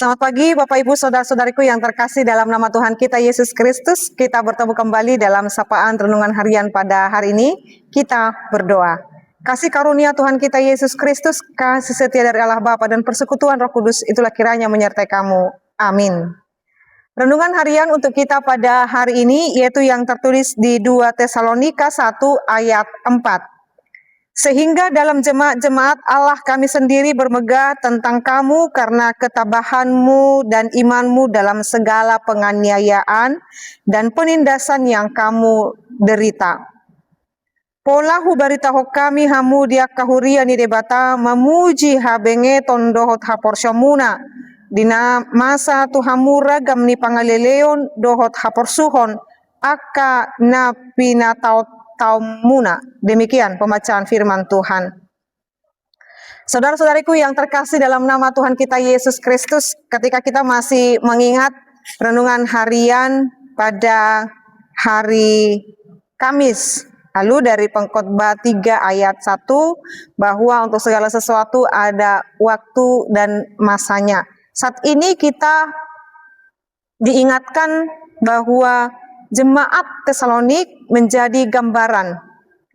Selamat pagi Bapak Ibu Saudara-saudariku yang terkasih dalam nama Tuhan kita Yesus Kristus. Kita bertemu kembali dalam sapaan renungan harian pada hari ini. Kita berdoa. Kasih karunia Tuhan kita Yesus Kristus, kasih setia dari Allah Bapa dan persekutuan Roh Kudus itulah kiranya menyertai kamu. Amin. Renungan harian untuk kita pada hari ini yaitu yang tertulis di 2 Tesalonika 1 ayat 4. Sehingga dalam jemaat-jemaat Allah kami sendiri bermegah tentang kamu karena ketabahanmu dan imanmu dalam segala penganiayaan dan penindasan yang kamu derita. Pola hubarita kami hamu dia kahuria ni debata memuji habenge tondohot haporsyamuna dina masa tuhamu ragam ni pangaleleon dohot haporsuhon aka na pinataut taumuna. Demikian pembacaan firman Tuhan. Saudara-saudariku yang terkasih dalam nama Tuhan kita Yesus Kristus, ketika kita masih mengingat renungan harian pada hari Kamis, lalu dari Pengkhotbah 3 ayat 1 bahwa untuk segala sesuatu ada waktu dan masanya. Saat ini kita diingatkan bahwa jemaat Tesalonik menjadi gambaran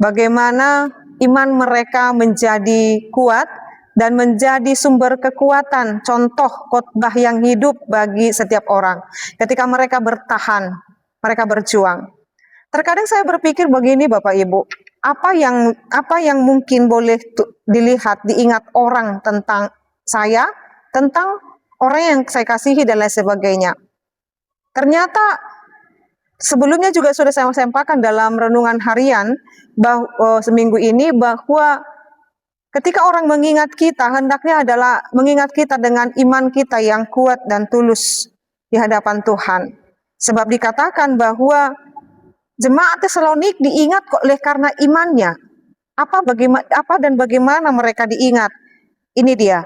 bagaimana iman mereka menjadi kuat dan menjadi sumber kekuatan, contoh khotbah yang hidup bagi setiap orang. Ketika mereka bertahan, mereka berjuang. Terkadang saya berpikir begini Bapak Ibu, apa yang mungkin boleh dilihat, diingat orang tentang saya, tentang orang yang saya kasihi dan lain sebagainya. Ternyata sebelumnya juga sudah saya sampaikan dalam renungan harian seminggu ini bahwa ketika orang mengingat kita, hendaknya adalah mengingat kita dengan iman kita yang kuat dan tulus di hadapan Tuhan. Sebab dikatakan bahwa jemaat Tesalonik diingat oleh karena imannya. Apa dan bagaimana mereka diingat? Ini dia.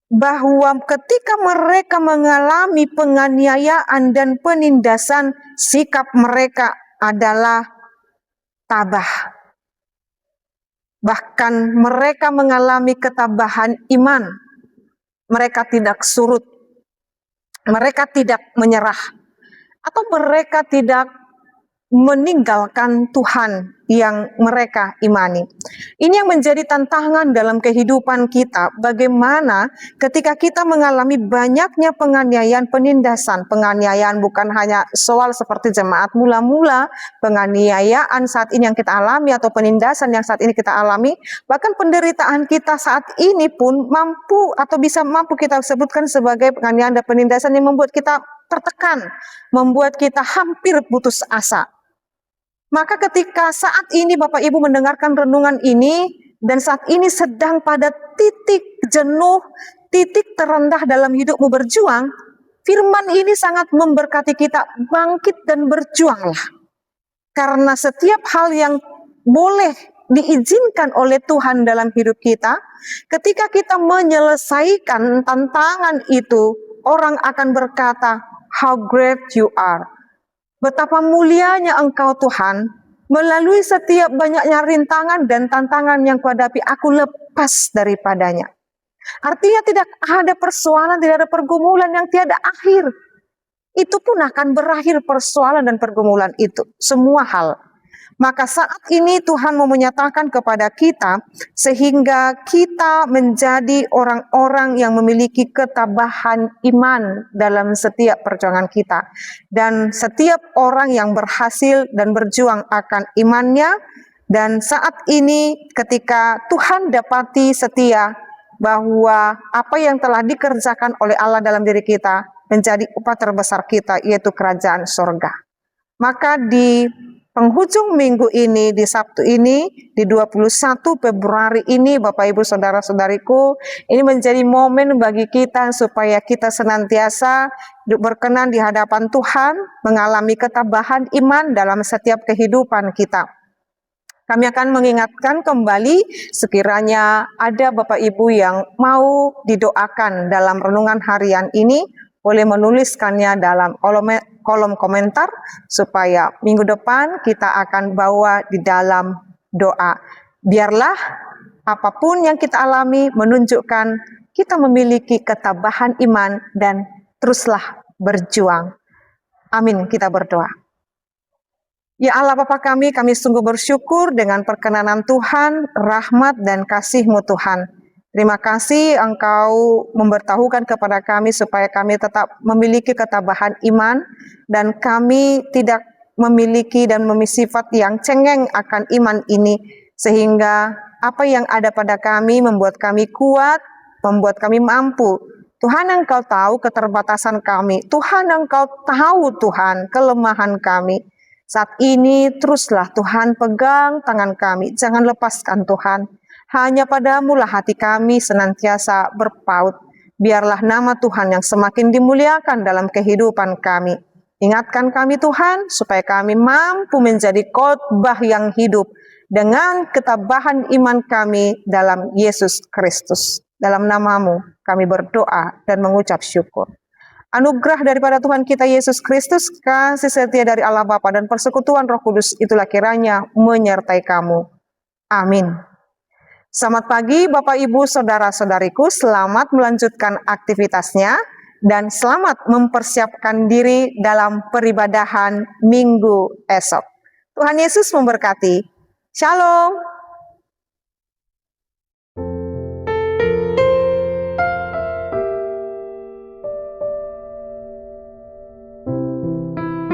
Bahwa ketika mereka mengalami penganiayaan dan penindasan, sikap mereka adalah tabah. Bahkan mereka mengalami ketabahan iman. Mereka tidak surut. Mereka tidak menyerah. Atau mereka tidak meninggalkan Tuhan yang mereka imani. Ini yang menjadi tantangan dalam kehidupan kita. Bagaimana ketika kita mengalami banyaknya penganiayaan, penindasan. Penganiayaan bukan hanya soal seperti jemaat mula-mula, penganiayaan saat ini yang kita alami atau penindasan yang saat ini kita alami, bahkan penderitaan kita saat ini pun bisa mampu kita sebutkan sebagai penganiayaan dan penindasan yang membuat kita tertekan, membuat kita hampir putus asa. Maka ketika saat ini Bapak Ibu mendengarkan renungan ini dan saat ini sedang pada titik jenuh, titik terendah dalam hidupmu berjuang, firman ini sangat memberkati kita, bangkit dan berjuanglah. Karena setiap hal yang boleh diizinkan oleh Tuhan dalam hidup kita, ketika kita menyelesaikan tantangan itu, orang akan berkata, "How great you are." Betapa mulianya Engkau Tuhan, melalui setiap banyaknya rintangan dan tantangan yang kuhadapi, aku lepas daripadanya. Artinya tidak ada persoalan, tidak ada pergumulan yang tiada akhir. Itu pun akan berakhir persoalan dan pergumulan itu, semua hal. Maka saat ini Tuhan mau menyatakan kepada kita sehingga kita menjadi orang-orang yang memiliki ketabahan iman dalam setiap perjuangan kita. Dan setiap orang yang berhasil dan berjuang akan imannya. Dan saat ini ketika Tuhan dapati setia bahwa apa yang telah dikerjakan oleh Allah dalam diri kita menjadi upah terbesar kita, yaitu kerajaan surga. Maka di penghujung minggu ini, di Sabtu ini, di 21 Februari ini, Bapak Ibu Saudara-saudariku, ini menjadi momen bagi kita supaya kita senantiasa berkenan di hadapan Tuhan, mengalami ketabahan iman dalam setiap kehidupan kita. Kami akan mengingatkan kembali sekiranya ada Bapak Ibu yang mau didoakan dalam renungan harian ini, boleh menuliskannya dalam kolom komentar supaya minggu depan kita akan bawa di dalam doa. Biarlah apapun yang kita alami menunjukkan kita memiliki ketabahan iman dan teruslah berjuang. Amin, kita berdoa. Ya Allah Bapa kami sungguh bersyukur dengan perkenanan Tuhan, rahmat dan kasih-Mu Tuhan. Terima kasih Engkau memberitahukan kepada kami supaya kami tetap memiliki ketabahan iman dan kami tidak memiliki dan memiliki sifat yang cengeng akan iman ini, sehingga apa yang ada pada kami membuat kami kuat, membuat kami mampu. Tuhan, Engkau tahu keterbatasan kami. Tuhan, Engkau tahu Tuhan kelemahan kami. Saat ini teruslah Tuhan pegang tangan kami, jangan lepaskan Tuhan. Hanya padamu lah hati kami senantiasa berpaut. Biarlah nama Tuhan yang semakin dimuliakan dalam kehidupan kami. Ingatkan kami Tuhan, supaya kami mampu menjadi khotbah yang hidup dengan ketabahan iman kami dalam Yesus Kristus. Dalam nama-Mu kami berdoa dan mengucap syukur. Anugerah daripada Tuhan kita Yesus Kristus, kasih setia dari Allah Bapa dan persekutuan Roh Kudus itulah kiranya menyertai kamu. Amin. Selamat pagi Bapak Ibu Saudara-saudariku, selamat melanjutkan aktivitasnya dan selamat mempersiapkan diri dalam peribadahan minggu esok. Tuhan Yesus memberkati. Shalom.